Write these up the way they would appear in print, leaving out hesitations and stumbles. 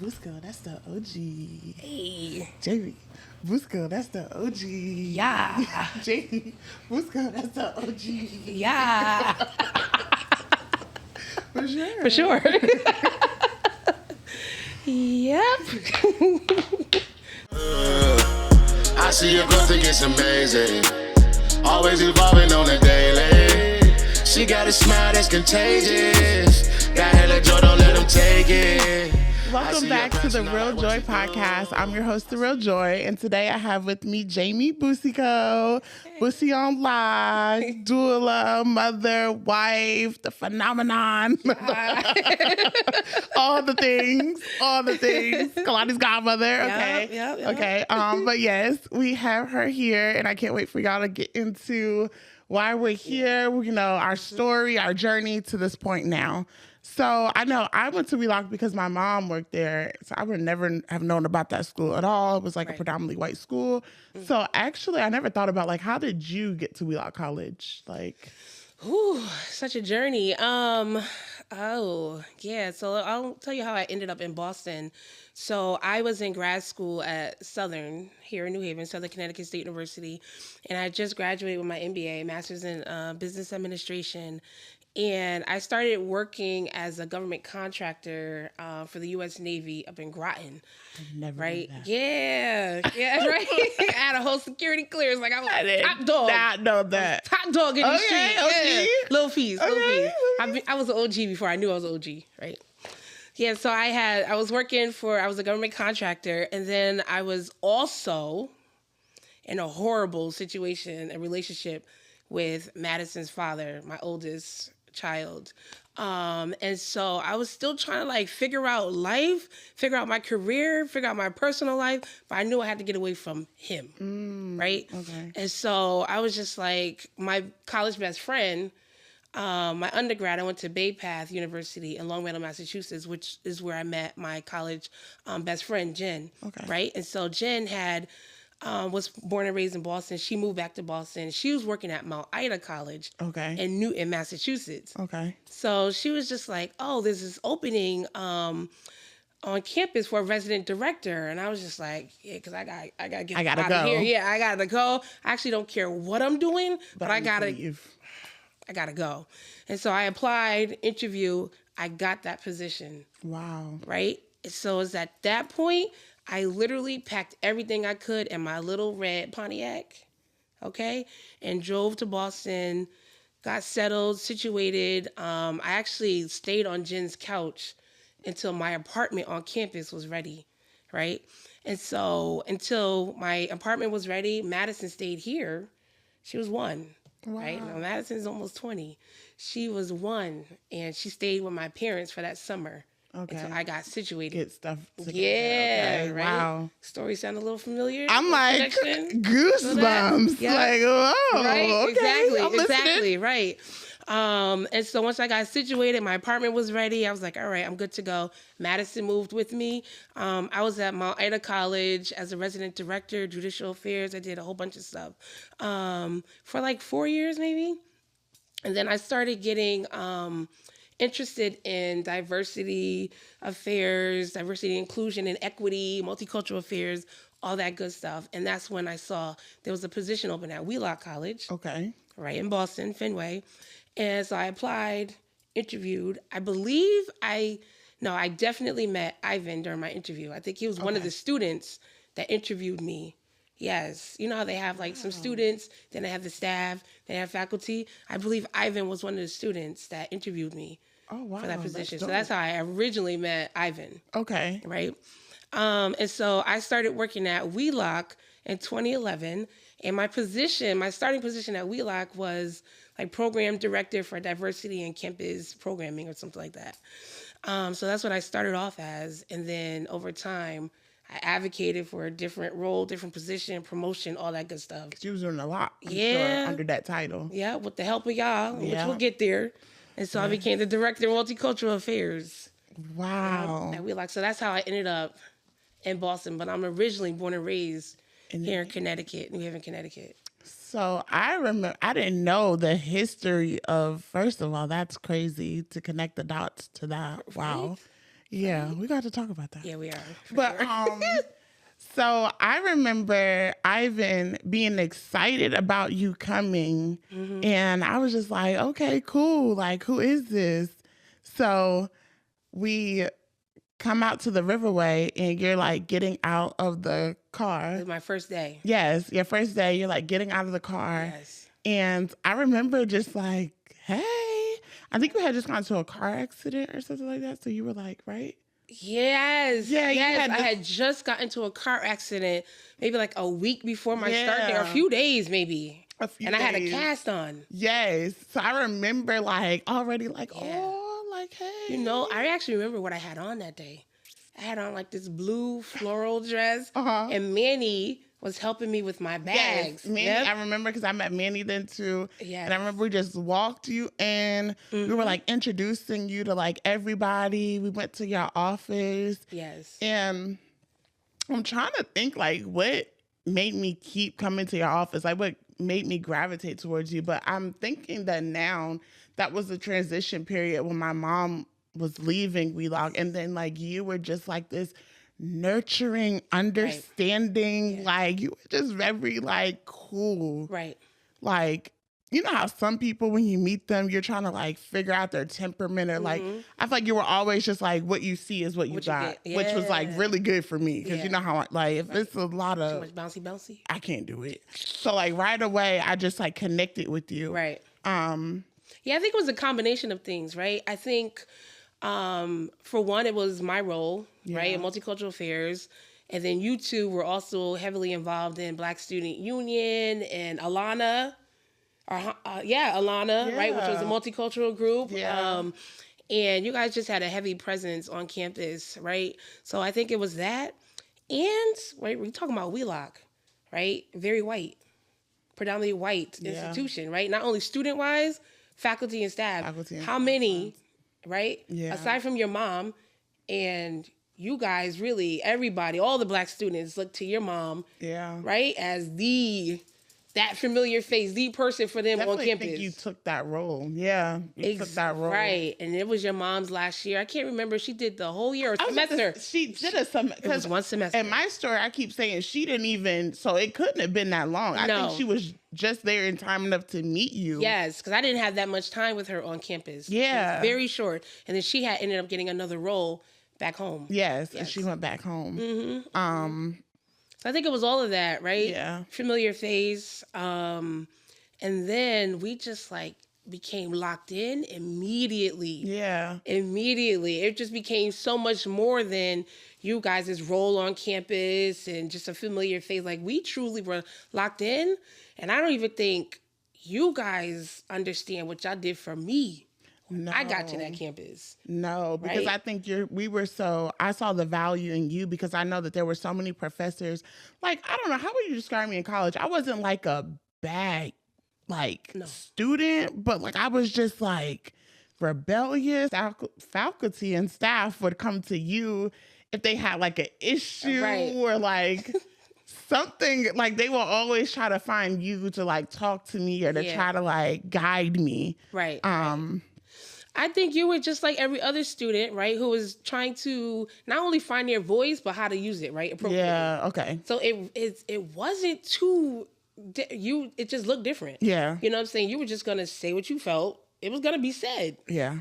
Busco, that's the OG. Hey. Jamie, Busco, that's the OG. Yeah. Jamie, Busco, that's the OG. Yeah. For sure. For sure. Yep. I see your growth, it's amazing. Always evolving on the daily. She got a smile that's contagious. Got hella joy, don't let them take it. Welcome back to the Real Joy Podcast. I'm your host, The Real Joy, and today I have with me Jamie Busico, Busi on Live, doula, mother, wife, the phenomenon, all the things, Kalani's godmother, okay? Yep. Okay, but yes, we have her here, and I can't wait for y'all to get into why we're here, you know, our story, our journey to this point now. So I know I went to Wheelock because my mom worked there. So I would never have known about that school at all. It was like a predominantly white school. So actually, I never thought about like, how did you get to Wheelock College? Like, Ooh, such a journey. So I'll tell you how I ended up in Boston. So I was in grad school at Southern here in New Haven, Southern Connecticut State University, and I just graduated with my MBA, Master's in Business Administration. And I started working as a government contractor for the U.S. Navy up in Groton. never Right? did that. Yeah, right. I had a whole security clearance. Like I was top dog. Not know that. Top dog in the street. Okay. Yeah. Little fees. I was an OG before I knew I was an OG, right? Yeah, so I was a government contractor, and then I was also in a horrible situation, a relationship with Madison's father, my oldest child. And so I was still trying to like figure out life, figure out my career, figure out my personal life, but I knew I had to get away from him, right? Okay. And so I was just like, my college best friend, my undergrad, I went to Bay Path University in Long Meadow, Massachusetts, which is where I met my college best friend, Jen, right? And so Jen was born and raised in Boston. She moved back to Boston. She was working at Mount Ida College in Newton, Massachusetts. Okay. So she was just like, oh, there's this opening on campus for a resident director. And I was just like, yeah, because I gotta get out of here. Yeah, I gotta go. I actually don't care what I'm doing, but I gotta go. And so I applied, interview, I got that position. Wow. Right? So it's at that point, I literally packed everything I could in my little red Pontiac, okay, and drove to Boston, got settled, situated. I actually stayed on Jen's couch until my apartment on campus was ready, right? And so until my apartment was ready, Madison stayed here. She was one, right? Now Madison's almost 20. She was one, and she stayed with my parents for that summer. Okay. And so I got situated. Get stuff together. Yeah, Okay. right. Wow. Story sound a little familiar? I'm like goosebumps. Yeah. Like, whoa. Right, Okay. exactly, right. And so once I got situated, my apartment was ready. I was like, all right, I'm good to go. Madison moved with me. I was at Mount Ida College as a resident director, judicial affairs. I did a whole bunch of stuff for like 4 years maybe. And then I started getting interested in diversity affairs, diversity, inclusion, and equity, multicultural affairs, all that good stuff. And that's when I saw there was a position open at Wheelock College. Okay. Right in Boston, Fenway. And so I applied, interviewed. I definitely met Ivan during my interview. I think he was one of the students that interviewed me. Yes. You know how they have like some students, then they have the staff, then they have faculty. I believe Ivan was one of the students that interviewed me for that position. So that's how I originally met Ivan. Okay. Right. And so I started working at Wheelock in 2011. And my starting position at Wheelock was like program director for diversity and campus programming or something like that. So that's what I started off as. And then over time, I advocated for a different role, different position, promotion, all that good stuff. You was doing a lot, I'm Yeah. sure, under that title. Yeah, with the help of y'all, which Yeah. we'll get there. And so I became the director of multicultural affairs. Wow. At Wheelock. So that's how I ended up in Boston. But I'm originally born and raised here in Connecticut, New Haven, Connecticut. So I remember, I didn't know the history of, first of all, that's crazy to connect the dots to that. Wow. Yeah, we got to talk about that. Yeah, we are. But so I remember Ivan being excited about you coming, and I was just like, okay, cool. Like, who is this? So we come out to the Riverway, and you're like getting out of the car. It was my first day. Yes, your first day. You're like getting out of the car, Yes. and I remember just like, hey, I think we had just gone to a car accident or something like that. So you were like, right? Yes. Yeah, you yes. had I the- had just got into a car accident maybe like a week before my start there, Yeah. a few days maybe. A few and I had a days. cast on. Yes. So I remember like already like, Yeah. oh, like, hey. You know, I actually remember what I had on that day. I had on like this blue floral dress, and Manny was helping me with my bags. Yes, Manny, Yep. I remember because I met Manny then too. Yes. And I remember we just walked you in. We were like introducing you to like everybody. We went to your office. Yes. And I'm trying to think like what made me keep coming to your office, like what made me gravitate towards you. But I'm thinking that now that was the transition period when my mom was leaving Wheelock, and then like you were just like this nurturing, understanding, like you were just very like cool. Right. Like, you know how some people, when you meet them, you're trying to like figure out their temperament or like, I feel like you were always just like, what you see is what you got, get. which was like Yeah. really good for me. Cause Yeah. you know how, like, if it's a lot Too of, much bouncy. I can't do it. So like right away, I just like connected with you. Right. Yeah, I think it was a combination of things, right? I think, for one, it was my role, right, in multicultural affairs. And then you two were also heavily involved in Black Student Union and Alana, Alana, right, which was a multicultural group. Yeah. And you guys just had a heavy presence on campus, right? So I think it was that. And, right, we're talking about Wheelock, right? Very white, predominantly white institution, right? Not only student-wise, faculty and staff. How many, right? Yeah. Aside from your mom and you guys, really, everybody, all the Black students look to your mom, right, as that familiar face, the person for them on campus. Think you took that role. Yeah. You took that role. Right. And it was your mom's last year. I can't remember if she did the whole year or semester. She did a semester. It was one semester. In my story, I keep saying she didn't even, so it couldn't have been that long. I think she was just there in time enough to meet you. Yes, because I didn't have that much time with her on campus. Yeah. It was very short. And then she had ended up getting another role back home. Yes. And she went back home. So I think it was all of that, right? Yeah. Familiar face. And then we just like became locked in immediately. Yeah. Immediately. It just became so much more than you guys' role on campus and just a familiar face. Like we truly were locked in. And I don't even think you guys understand what y'all did for me. No. I got to that campus. No, because Right? I think I saw the value in you because I know that there were so many professors. Like, I don't know, how would you describe me in college? I wasn't like a bad, student, but like I was just like rebellious. Faculty and staff would come to you if they had like an issue or like something, like they will always try to find you to like talk to me or to try to like guide me. Right. I think you were just like every other student, right, who was trying to not only find their voice, but how to use it, right, appropriately. Yeah, okay. So it wasn't too, it just looked different. Yeah. You know what I'm saying? You were just going to say what you felt. It was going to be said. Yeah.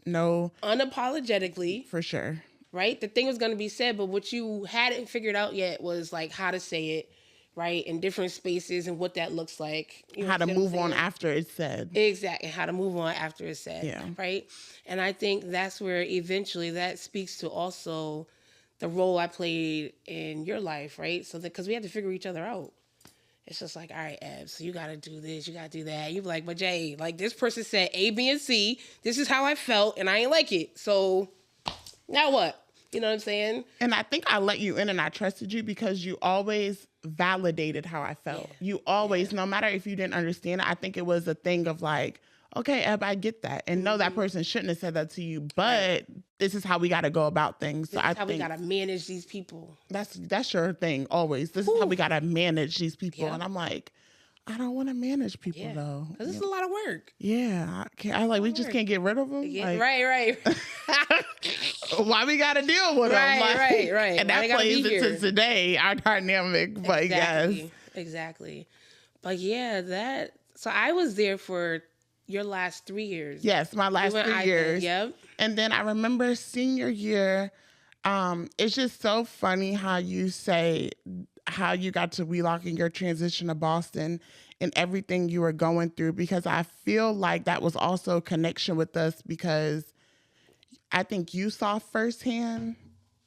No. Unapologetically. For sure. Right? The thing was going to be said, but what you hadn't figured out yet was like how to say it, right, in different spaces and what that looks like. You know how to what I'm move on saying? after it's said. Exactly. How to move on after it's said. Yeah. Right. And I think that's where eventually that speaks to also the role I played in your life. Right. So because we had to figure each other out. It's just like, all right, Eb, so you got to do this, you got to do that. You be like, but Jay, like this person said A, B, and C. This is how I felt and I ain't like it. So now what? You know what I'm saying? And I think I let you in and I trusted you because you always validated how I felt. Yeah. You always, no matter if you didn't understand it, I think it was a thing of like, okay, Eb, I get that. And no, that person shouldn't have said that to you, but this is how we got to go about things. This is how we got to manage these people. That's your thing always. This is how we got to manage these people. Yeah. And I'm like, I don't want to manage people Yeah, though. because it's a lot of work. Yeah, we just can't get rid of them. Yeah, right. Why we got to deal with them? Right. And Why that plays into here? Today, our dynamic. But Exactly. But yeah, so I was there for your last 3 years. Yes, my last 3 years. Yep. And then I remember senior year. It's just so funny how you say how you got to Wheelock and your transition to Boston and everything you were going through, because I feel like that was also a connection with us, because I think you saw firsthand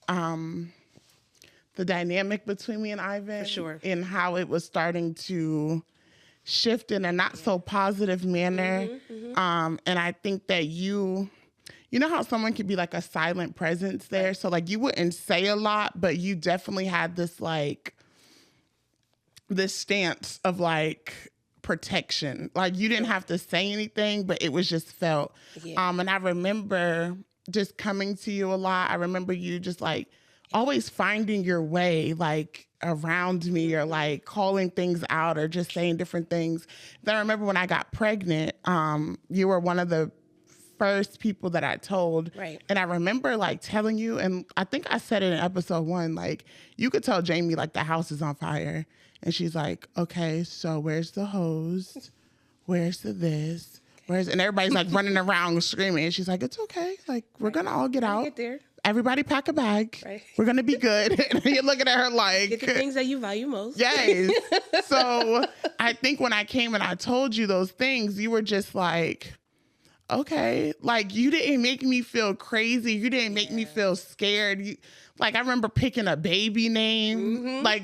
the dynamic between me and Ivan. For sure. And how it was starting to shift in a not so positive manner. And I think that you know how someone could be like a silent presence there? Right. So like you wouldn't say a lot, but you definitely had this stance of like protection. Like you didn't have to say anything, but it was just felt. Yeah. And I remember just coming to you a lot. I remember you just like always finding your way like around me, or like calling things out, or just saying different things. Then I remember when I got pregnant, you were one of the first people that I told. Right. And I remember like telling you, and I think I said it in episode 1, like you could tell Jamie like the house is on fire. And she's like, okay, so where's the hose? Where's the this? And everybody's like running around screaming. And she's like, it's okay. Like, we're going to all get out. Get there. Everybody pack a bag. Right. We're going to be good. And you're looking at her like. Get the things that you value most. Yes. So I think when I came and I told you those things, you were just like, okay. Like, you didn't make me feel crazy. You didn't make me feel scared. Like, I remember picking a baby name, like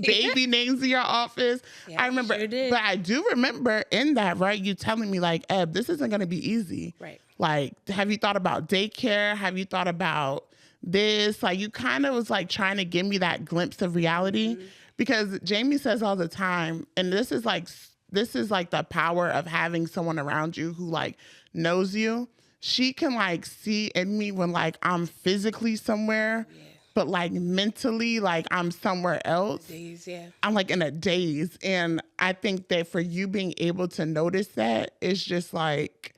baby names in your office. Yeah, I remember, sure did. But I do remember in that, right, you telling me like, Eb, this isn't going to be easy. Right. Like, have you thought about daycare? Have you thought about this? Like, you kind of was like trying to give me that glimpse of reality, because Jamie says all the time, and this is like the power of having someone around you who like knows you. She can like see in me when like I'm physically somewhere, but like mentally, like I'm somewhere else. Days, yeah. I'm like in a daze. And I think that for you being able to notice that is just like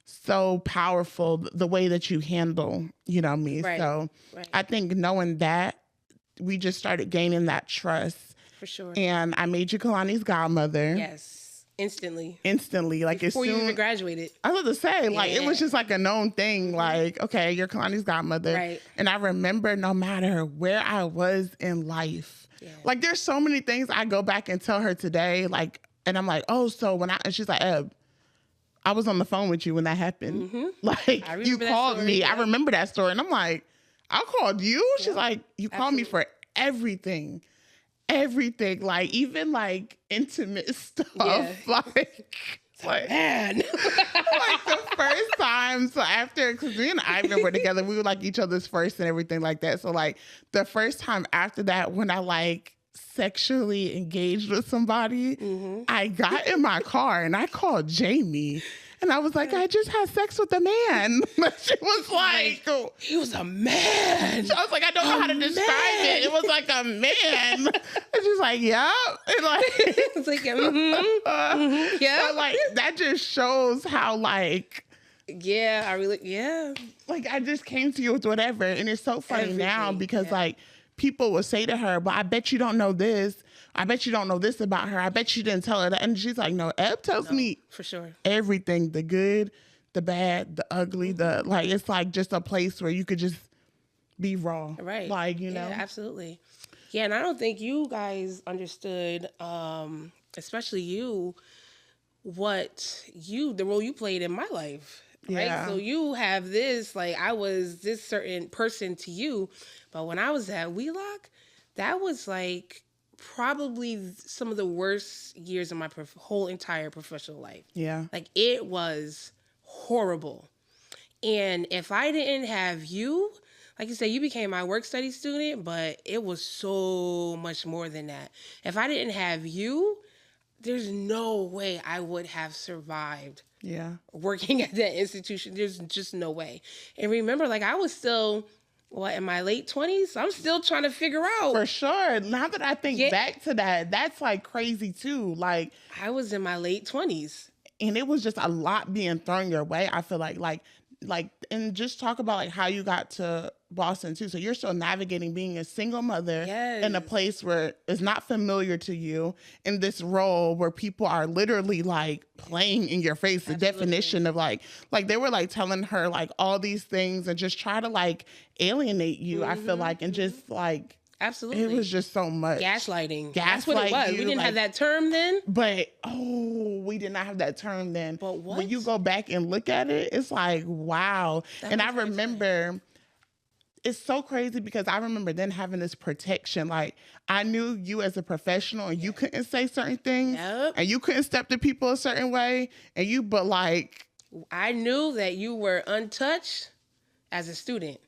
so powerful, the way that you handle, me. Right. So I think knowing that, we just started gaining that trust. For sure. And I made you Kalani's godmother. Yes. Instantly, like before as soon you even graduated. I was about to say, like it was just like a known thing. Like, okay, you're Kalani's godmother, right? And I remember, no matter where I was in life, like there's so many things I go back and tell her today, like, and I'm like, oh, so and she's like, Eb, I was on the phone with you when that happened. Like you called me. I remember that story, and I'm like, I called you. She's like, you called me for everything, like even like intimate stuff, man. Like the first time. So after, because me and Ivan were together, we were like each other's first and everything like that. So like the first time after that, when I like sexually engaged with somebody, I got in my car and I called Jamie. And I was like, I just had sex with a man. She was like, he was a man. I was like, I don't know how to describe it. It was like a man. And she's like, yeah. And like, it's like, yeah. But like, that just shows how like, like I just came to you with whatever. And it's so funny now because like people will say to her, but I bet you don't know this. I bet you don't know this about her. I bet you didn't tell her that. And she's like, no, Eb tells me for sure everything, the good, the bad, the ugly, the like, it's like just a place where you could just be raw. Right. Like, you know? Absolutely. Yeah. And I don't think you guys understood, especially you, the role you played in my life. Right. Yeah. So you have this, like I was this certain person to you, but when I was at Wheelock, that was like probably some of the worst years of my whole entire professional life. Yeah. Like it was horrible. And if I didn't have you, like you said, you became my work study student, but it was so much more than that. If I didn't have you, there's no way I would have survived working at that institution. There's just no way. And remember, like I was still What, in my late 20s? I'm still trying to figure out. For sure. Now that I think back to that, that's like crazy too. Like, I was in my late 20s. And it was just a lot being thrown your way. I feel like, and just talk about like how you got to Boston too. So you're still navigating being a single mother in a place where it's not familiar to you, in this role where people are literally like playing in your face. The definition of like they were like telling her like all these things and just try to like alienate you. I feel like, and just like, absolutely, it was just so much gaslighting. That's what it was. We didn't have that term then. But we did not have that term then. But what? When you go back and look at it, it's like, wow. And I remember, it's so crazy because I remember then having this protection. Like, I knew you as a professional and you couldn't say certain things and you couldn't step to people a certain way. But like, I knew that you were untouched as a student,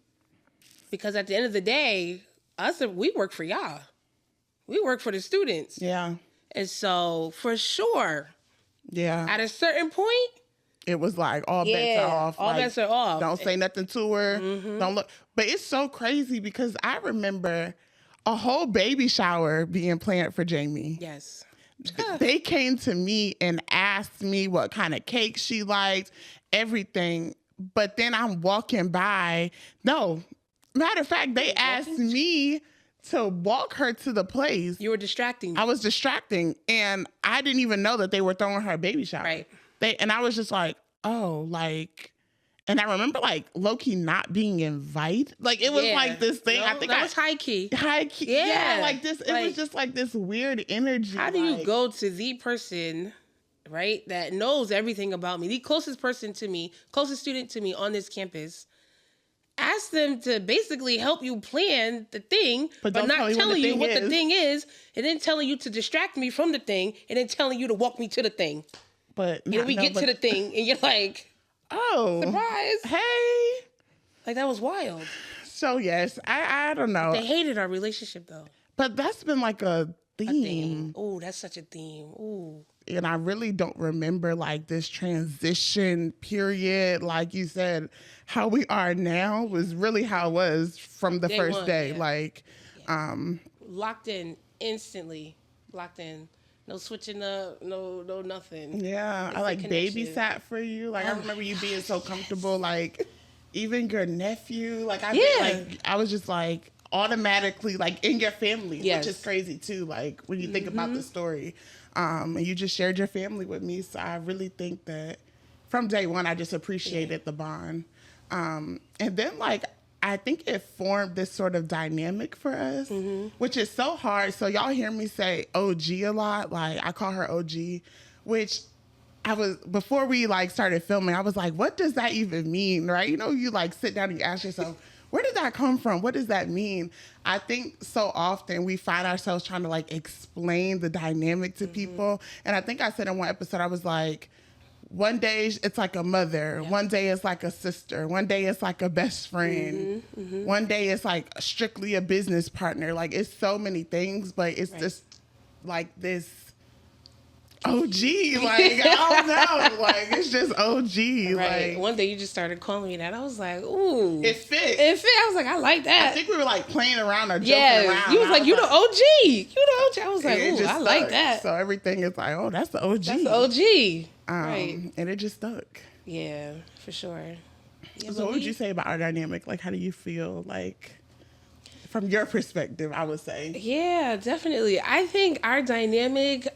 because at the end of the day, we work for y'all. We work for the students. Yeah. And so for sure, at a certain point, it was like all bets are off. All bets are off. Don't say nothing to her. Don't look. But it's so crazy because I remember a whole baby shower being planned for Jamie. Yes. They came to me and asked me what kind of cake she liked, everything. But then I'm walking by. No, matter of fact, they asked me to walk her to the place. You were distracting. I was distracting, and I didn't even know that they were throwing her a baby shower. Right. And I was just like, oh, like, and I remember like low-key not being invited. Like, it was like this thing. No, I think that was high key. High key. Yeah. Like this, it was just like this weird energy. How do you go to the person, right, that knows everything about me, the closest person to me, closest student to me on this campus, ask them to basically help you plan the thing, but not telling you what the thing is, and then telling you to distract me from the thing, and then telling you to walk me to the thing. But we get to the thing, and you're like, oh, surprise. Hey. Like, that was wild. So, yes, I don't know. They hated our relationship, though. But that's been like a theme. Oh, that's such a theme. Ooh. And I really don't remember like this transition period. Like you said, how we are now was really how it was from the first day. Like, locked in instantly. Locked in. No switching up. No nothing. Yeah, I like babysat for you. Like, I remember you being so comfortable. Like, even your nephew. Like, I was just like automatically like in your family, which is crazy too. Like, when you think about the story. And you just shared your family with me. So I really think that from day one, I just appreciated the bond. And then like, I think it formed this sort of dynamic for us, which is so hard. So y'all hear me say OG a lot. Like, I call her OG, which before we like started filming, I was like, what does that even mean? Right? You know, you like sit down and you ask yourself, where did that come from? What does that mean? I think so often we find ourselves trying to like explain the dynamic to people. And I think I said in one episode, I was like, one day it's like a mother. One day it's like a sister. One day it's like a best friend. One day it's like strictly a business partner. Like, it's so many things, but it's just like this OG. Like, I don't know. Like, it's just OG. Right. Like, one day you just started calling me that. I was like, ooh. It fit. I was like, I like that. I think we were like playing around or joking around. You was like, you the OG. You the OG. I was like, ooh, I like that. So everything is like, oh, that's the OG. That's the OG. Right. And it just stuck. Yeah, for sure. Yeah, so what would you say about our dynamic? Like, how do you feel like, from your perspective, I would say? Yeah, definitely. I think our dynamic,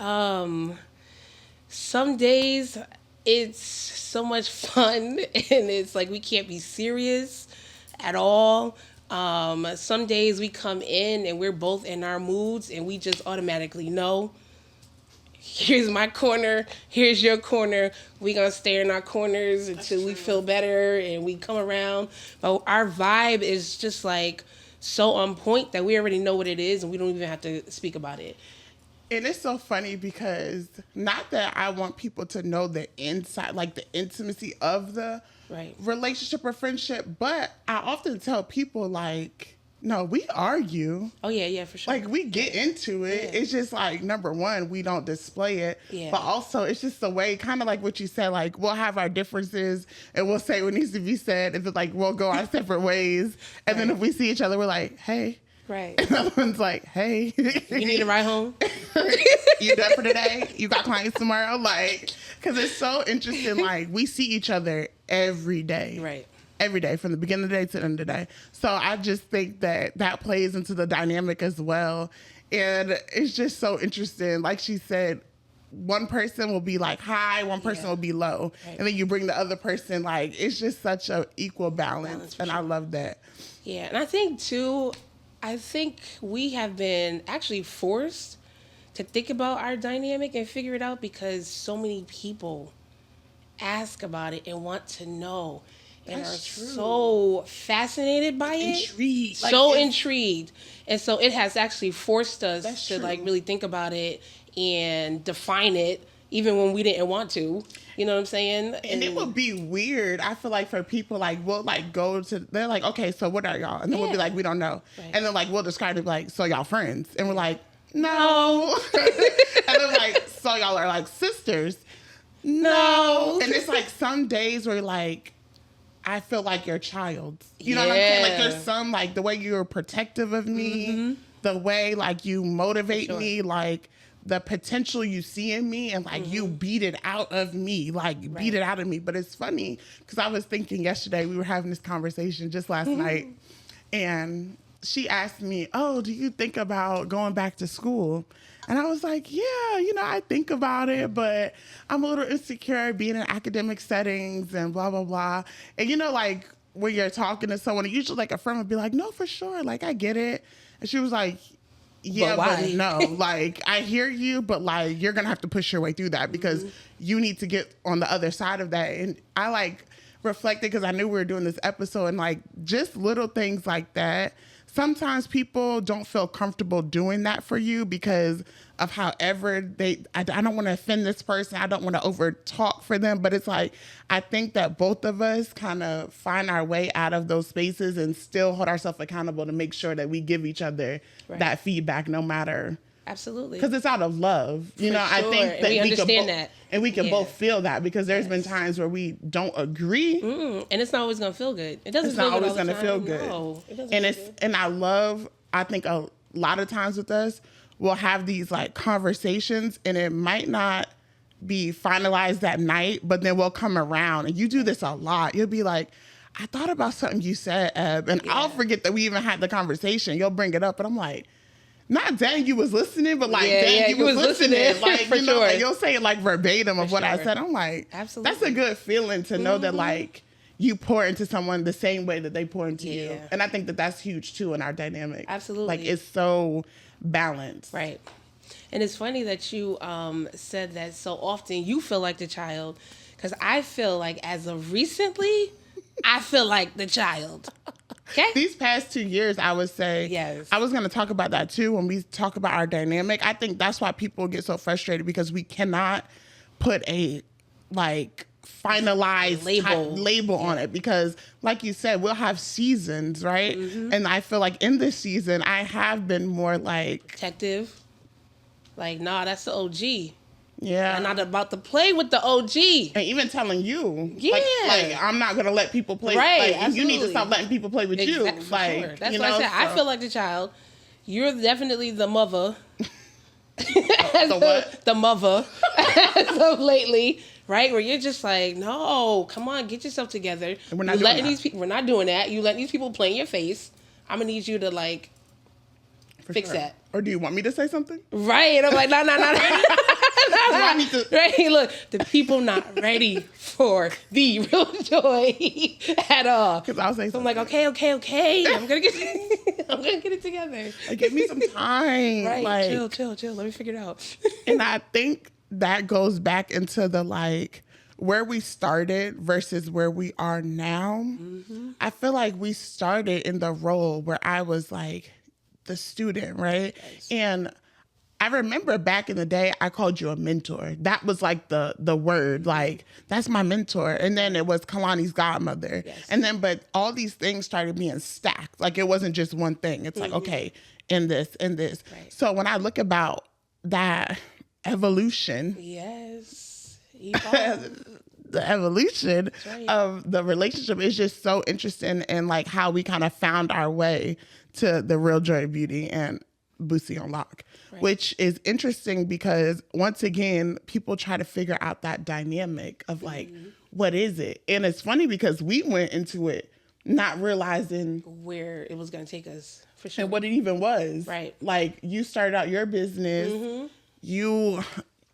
some days it's so much fun and it's like we can't be serious at all. Some days we come in and we're both in our moods and we just automatically know, here's my corner, here's your corner. We gonna stay in our corners until we feel better and we come around. But our vibe is just like so on point that we already know what it is and we don't even have to speak about it. And it's so funny because not that I want people to know the inside, like the intimacy of the relationship or friendship, but I often tell people like, No, we argue. Oh yeah, for sure. Like, we get into it. Yeah. It's just like, number one, we don't display it. Yeah. But also, it's just the way, kind of like what you said, like, we'll have our differences and we'll say what needs to be said. If it's like, we'll go our separate ways. And then if we see each other, we're like, hey. Right. And the other one's like, hey. You need a ride home? You done for today? You got clients tomorrow? Like, because it's so interesting. Like, we see each other every day. Right. Every day, from the beginning of the day to the end of the day. So I just think that plays into the dynamic as well. And it's just so interesting. Like she said, one person will be like high, one person will be low. Right. And then you bring the other person, like, it's just such a equal balance. And sure. I love that. Yeah. And I think too, we have been actually forced to think about our dynamic and figure it out because so many people ask about it and want to know. And That's are true. So fascinated by it. Intrigued. So intrigued. And so it has actually forced us to true. like really think about it and define it even when we didn't want to. You know what I'm saying? And it would be weird, I feel like, for people, like, we'll like go to, they're like, okay, so what are y'all? And then we'll be like, we don't know. Right. And then like we'll describe it like, so y'all friends? And we're like, no. And then like, so y'all are like sisters? No. And it's like some days where like, I feel like your child. You know what I'm saying? Like, there's some, like, the way you're protective of me, the way, like, you motivate me, like, the potential you see in me, and, like, you beat it out of me, like, beat it out of me. But it's funny, because I was thinking yesterday, we were having this conversation just last night, and she asked me, oh, do you think about going back to school? And I was like, yeah, you know, I think about it, but I'm a little insecure being in academic settings and blah, blah, blah. And, you know, like, when you're talking to someone, usually, like, a friend would be like, no, for sure. Like, I get it. And she was like, yeah, but no. Like, I hear you, but, like, you're going to have to push your way through that because you need to get on the other side of that. And I, like, reflected because I knew we were doing this episode and, like, just little things like that. Sometimes people don't feel comfortable doing that for you because of however I don't want to offend this person. I don't want to over talk for them. But it's like, I think that both of us kind of find our way out of those spaces and still hold ourselves accountable to make sure that we give each other that feedback no matter. Absolutely. Because it's out of love. You know, sure. I think that we understand that. And we can both feel that because there's been times where we don't agree. And it's not always going to feel good. It doesn't feel good. It's not always going to feel good. No, it doesn't feel good. And I think a lot of times with us, we'll have these like conversations and it might not be finalized that night, but then we'll come around and you do this a lot. You'll be like, I thought about something you said, Eb, and I'll forget that we even had the conversation. You'll bring it up and I'm like, not dang you was listening, but like dang you was listening. Like, for you know, sure. like you'll say it like verbatim of what I said. I'm like, absolutely. That's a good feeling to know that like you pour into someone the same way that they pour into you. And I think that that's huge too in our dynamic. Absolutely. Like it's so balanced. Right. And it's funny that you said that so often you feel like the child, because I feel like as of recently, I feel like the child. Okay. These past 2 years, I would say, yes. I was going to talk about that too when we talk about our dynamic. I think that's why people get so frustrated because we cannot put a like finalized label on it because like you said, we'll have seasons, right? And I feel like in this season, I have been more like protective. Like, nah, that's the OG. Yeah. I'm not about to play with the OG. And even telling you. Yeah. Like I'm not going to let people play. Right. Like, you need to stop letting people play with you. Like, sure. That's what I said. So. I feel like the child. You're definitely the mother. The mother. As of lately. Right? Where you're just like, no, come on, get yourself together. And we're not doing that. We're not doing that. You letting these people play in your face. I'm going to need you to like fix that. Or do you want me to say something? Right. And I'm like, no. Right, look, the people not ready for the real joy at all. Because I'll say something. So I'm like, okay. I'm gonna get it together. Like, give me some time. Right, like, chill. Let me figure it out. And I think that goes back into the like where we started versus where we are now. I feel like we started in the role where I was like the student, right? Yes. And I remember back in the day, I called you a mentor. That was like the word, like, that's my mentor. And then it was Kalani's godmother. Yes. And then, but all these things started being stacked. Like, it wasn't just one thing. It's like, okay, in this, in this. Right. So when I look about that evolution, Yes. Evolve. the evolution right. of the relationship is just so interesting, and like how we kind of found our way to the real joy of beauty and Boosie on Lock, which is interesting because once again, people try to figure out that dynamic of like, what is it? And it's funny because we went into it not realizing where it was going to take us, for sure. and what it even was. Right. Like, you started out your business. You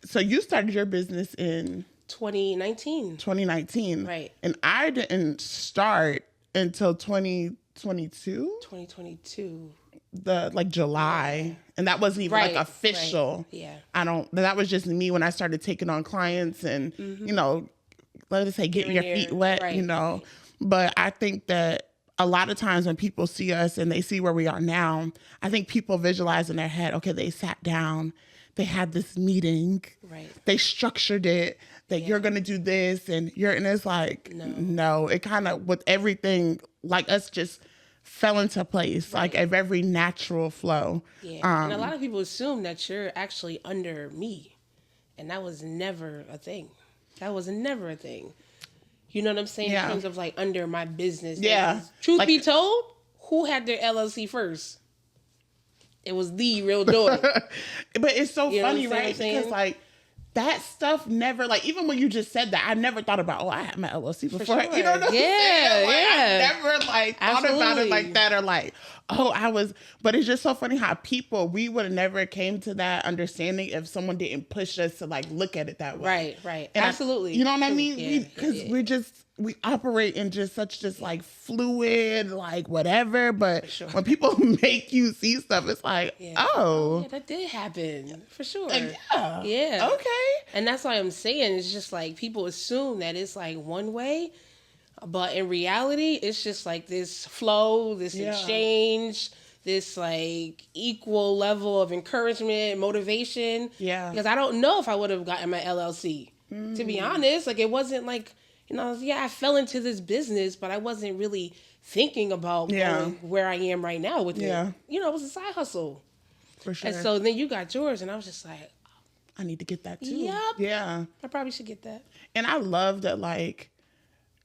started your business in 2019. 2019. Right. And I didn't start until 2022. 2022. July. And that wasn't even like official. Right. Yeah. That was just me when I started taking on clients and, you know, let us say, getting your feet wet, right. you know. Right. But I think that a lot of times when people see us and they see where we are now, I think people visualize in their head, okay, they sat down, they had this meeting, right. They structured it, that you're going to do this, and it's like, no, it kind of, with everything, like, us just fell into place, like a very natural flow. Yeah. And a lot of people assume that you're actually under me. And that was never a thing. That was never a thing. You know what I'm saying? Yeah. In terms of like under my business. Yeah. Truth be told, who had their LLC first? It was the Real Joy. But it's so funny, right? Saying? Because like, that stuff never, like, even when you just said that, I never thought about, I had my LLC before. Sure. You know what I'm saying? Like, yeah. I never, like, thought about it like that, or like, but it's just so funny how we would have never came to that understanding if someone didn't push us to, like, look at it that way. Right. And absolutely. you know what I mean? Because we operate in just like fluid, like whatever. But when people make you see stuff, it's like, yeah, that did happen for sure. Yeah. Okay. And that's why I'm saying, it's just like people assume that it's like one way, but in reality, it's just like this flow, this exchange, this like equal level of encouragement, motivation. Yeah. Because I don't know if I would have gotten my LLC. To be honest, like, it wasn't like, you know, I fell into this business, but I wasn't really thinking about where I am right now with it. You know, it was a side hustle. For sure. And so then you got yours, and I was just like, I need to get that too. Yep. Yeah. I probably should get that. And I love that, like,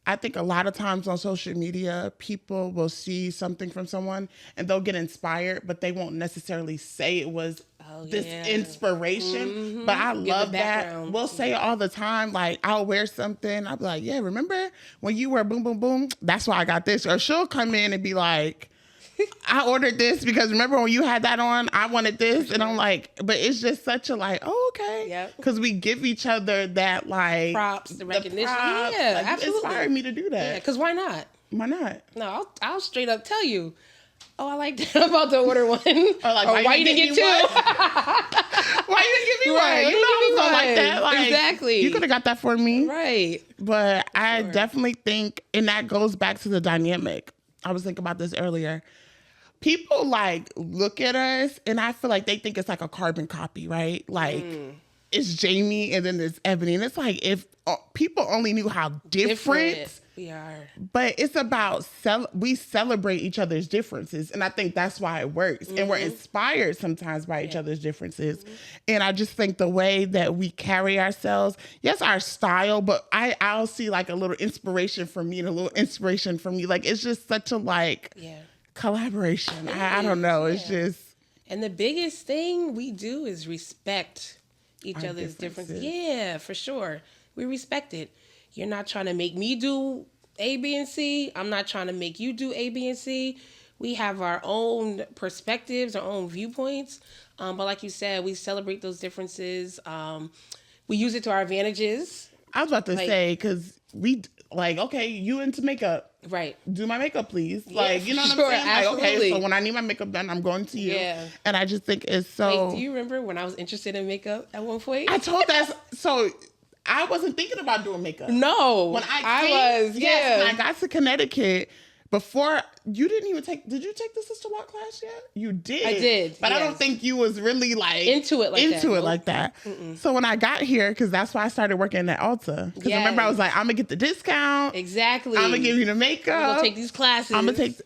I think a lot of times on social media, people will see something from someone and they'll get inspired, but they won't necessarily say it was this inspiration. But I love that. We'll say it all the time. Like, I'll wear something. I'll be like, yeah, remember when you were boom, boom, boom? That's why I got this. Or she'll come in and be like, I ordered this because remember when you had that on, I wanted this. And I'm like, but it's just such a like, oh, okay. Yep. Because we give each other that like props, the recognition. Props. Yeah, like, absolutely. You inspired me to do that. Yeah, because why not? Why not? No, I'll straight up tell you. Oh, I like that. I'm about to order one. Or like, why you didn't get two? Why you didn't give me one? You know I was gonna like that. Like, exactly. You could have got that for me. Right. But I definitely think, and that goes back to the dynamic. I was thinking about this earlier. People like look at us and I feel like they think it's like a carbon copy, right? Like it's Jamie and then there's Ebony. And it's like if people only knew how different we are. But it's about we celebrate each other's differences. And I think that's why it works. And we're inspired sometimes by each other's differences. And I just think the way that we carry ourselves, yes, our style, but I'll see like a little inspiration from me and a little inspiration from you. Like it's just such a like collaboration. I don't know. It's just. And the biggest thing we do is respect each other's differences. Yeah, for sure. We respect it. You're not trying to make me do A, B, and C. I'm not trying to make you do A, B, and C. We have our own perspectives, our own viewpoints. But like you said, we celebrate those differences. We use it to our advantages. I was about to say, because we, like, okay, you into makeup. Right. Do my makeup, please. Yeah, like, you know what I'm saying? Absolutely. Like, okay, so when I need my makeup done, I'm going to you. Yeah. And I just think it's so... Wait, do you remember when I was interested in makeup at one point? I told that... So... I wasn't thinking about doing makeup. No, when I was. Yes, when I got to Connecticut, before you did you take the sister walk class yet? You did. I did. But yes. I don't think you was really like into it like that. So when I got here, because that's why I started working at Ulta. Because remember I was like, I'm gonna get the discount. Exactly. I'm gonna give you the makeup. I'm gonna take these classes.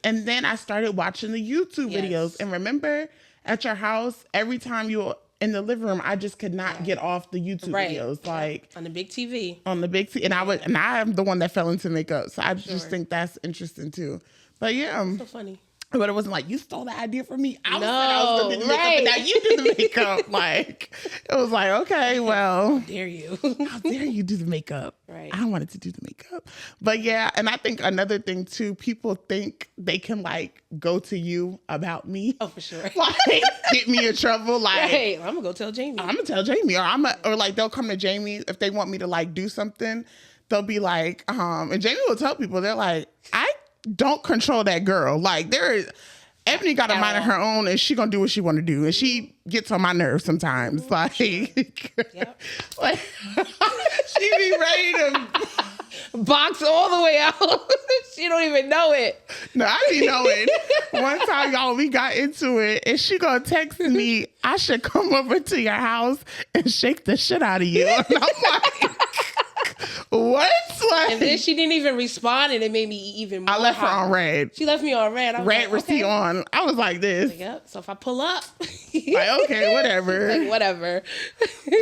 And then I started watching the YouTube videos. And remember at your house, every time you were in the living room, I just could not get off the YouTube videos. Like on the big TV. On the big TV. And I'm the one that fell into makeup. So I just think that's interesting too. But yeah. So funny. But it wasn't like, you stole the idea from me. I was going to do the makeup, and now you do the makeup. Like, it was like, okay, well. How dare you? How dare you do the makeup? Right. I wanted to do the makeup. But yeah, and I think another thing too, people think they can like go to you about me. Oh, for sure. Like, get me in trouble. Like, hey, I'm going to go tell Jamie. I'm going to tell Jamie. Or like they'll come to Jamie if they want me to like do something. They'll be like, and Jamie will tell people, they're like, I don't control that girl. Like Ebony got a mind of her own, and she gonna do what she want to do, and she gets on my nerves sometimes. Like, like she be ready to box all the way out. She don't even know it. No, I be knowing. One time, y'all, we got into it, and she gonna text me, I should come over to your house and shake the shit out of you. And I'm like, what? Like, and then she didn't even respond, and it made me even more I left her hot. on red. She left me on red. I was red like, receipt on. I was like this. Like, yep. So if I pull up, like, okay, whatever. Like, whatever.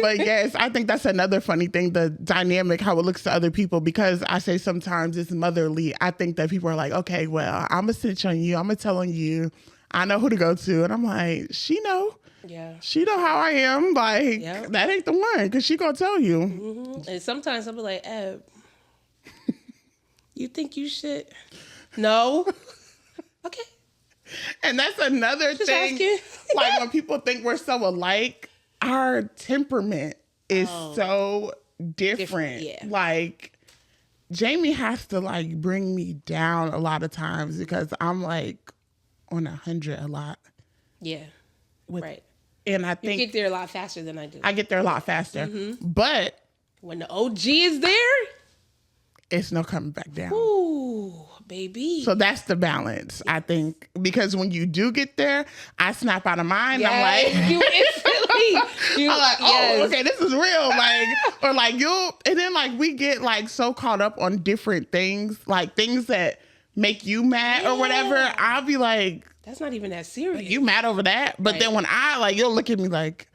But yes, I think that's another funny thing, the dynamic, how it looks to other people, because I say sometimes it's motherly. I think that people are like, okay, well, I'm going to snitch on you. I'm going to tell on you. I know who to go to. And I'm like, she know. Yeah. She know how I am. Like, that ain't the one, because she going to tell you. Mm-hmm. And sometimes I'll be like, Eb, you think you should? No. Okay. And that's another thing. Like, when people think we're so alike, our temperament is so different. Yeah. Like, Jamie has to like bring me down a lot of times because I'm like on 100 a lot. Yeah. Right. And I think you get there a lot faster than I do. I get there a lot faster. Mm-hmm. But when the OG is there, it's no coming back down. Ooh, baby. So that's the balance, I think. Because when you do get there, I snap out of mine. Yes. I'm like, you instantly. I'm like, oh, okay, this is real. Like, or like and then like we get like so caught up on different things, like things that make you mad or whatever. I'll be like, that's not even that serious. You mad over that? But then when you'll look at me like,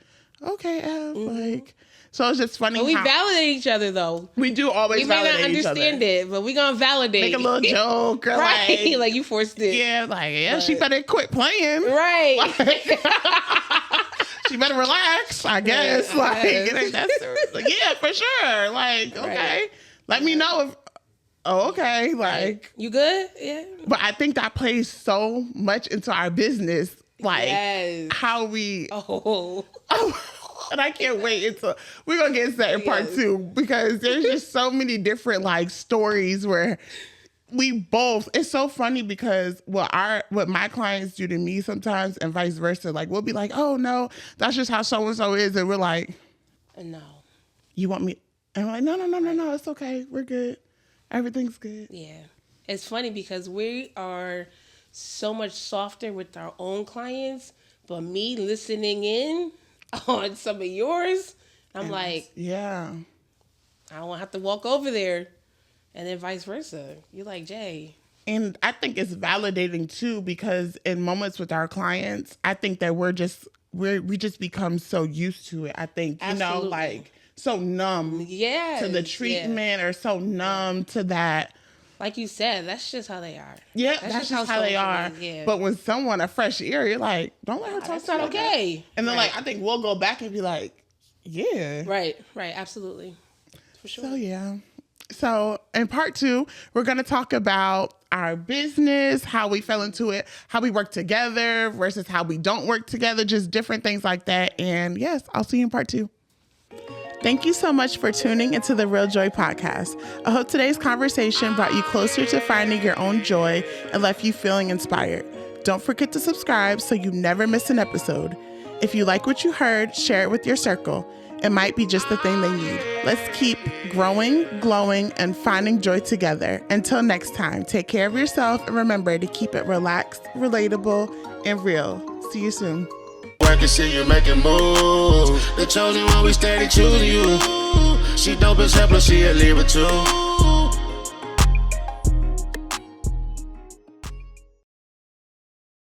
okay, like, so it's just funny. But we validate each other though. We do always validate each other. We may not understand it, but we gonna validate. Make a little joke. Or right. Like you forced it. Yeah, like, she better quit playing. Right. Like, she better relax, I guess. Like, it ain't that serious. Like, yeah, for sure. Like, okay. Let me know if, okay. Like. You good? Yeah. But I think that plays so much into our business. Like, how we. And I can't wait until we're going to get into that in part 2, because there's just so many different like stories where we both, it's so funny because what my clients do to me sometimes and vice versa, like we'll be like, oh no, that's just how so-and-so is. And we're like, no, you want me? And I'm like, no, it's okay. We're good. Everything's good. Yeah. It's funny because we are so much softer with our own clients, but me listening in on some of yours, I'm like, I don't want to have to walk over there. And then vice versa. You're like, Jay. And I think it's validating too, because in moments with our clients, I think that we just become so used to it. I think, Absolutely. Like so numb to the treatment or so numb to that. Like you said, that's just how they are. Yeah, that's just how they are. Yeah. But when someone, a fresh ear, you're like, don't let her talk that's not okay. That. And then like, I think we'll go back and be like, yeah. Right, absolutely. For sure. So yeah. So in part 2, we're going to talk about our business, how we fell into it, how we work together versus how we don't work together, just different things like that. And yes, I'll see you in part 2. Thank you so much for tuning into the Real Joy podcast. I hope today's conversation brought you closer to finding your own joy and left you feeling inspired. Don't forget to subscribe so you never miss an episode. If you like what you heard, share it with your circle. It might be just the thing they need. Let's keep growing, glowing, and finding joy together. Until next time, take care of yourself and remember to keep it relaxed, relatable, and real. See you soon. I can see you making moves. The chosen one, we steady choosing you. She dope as hell, plus she a leaver too.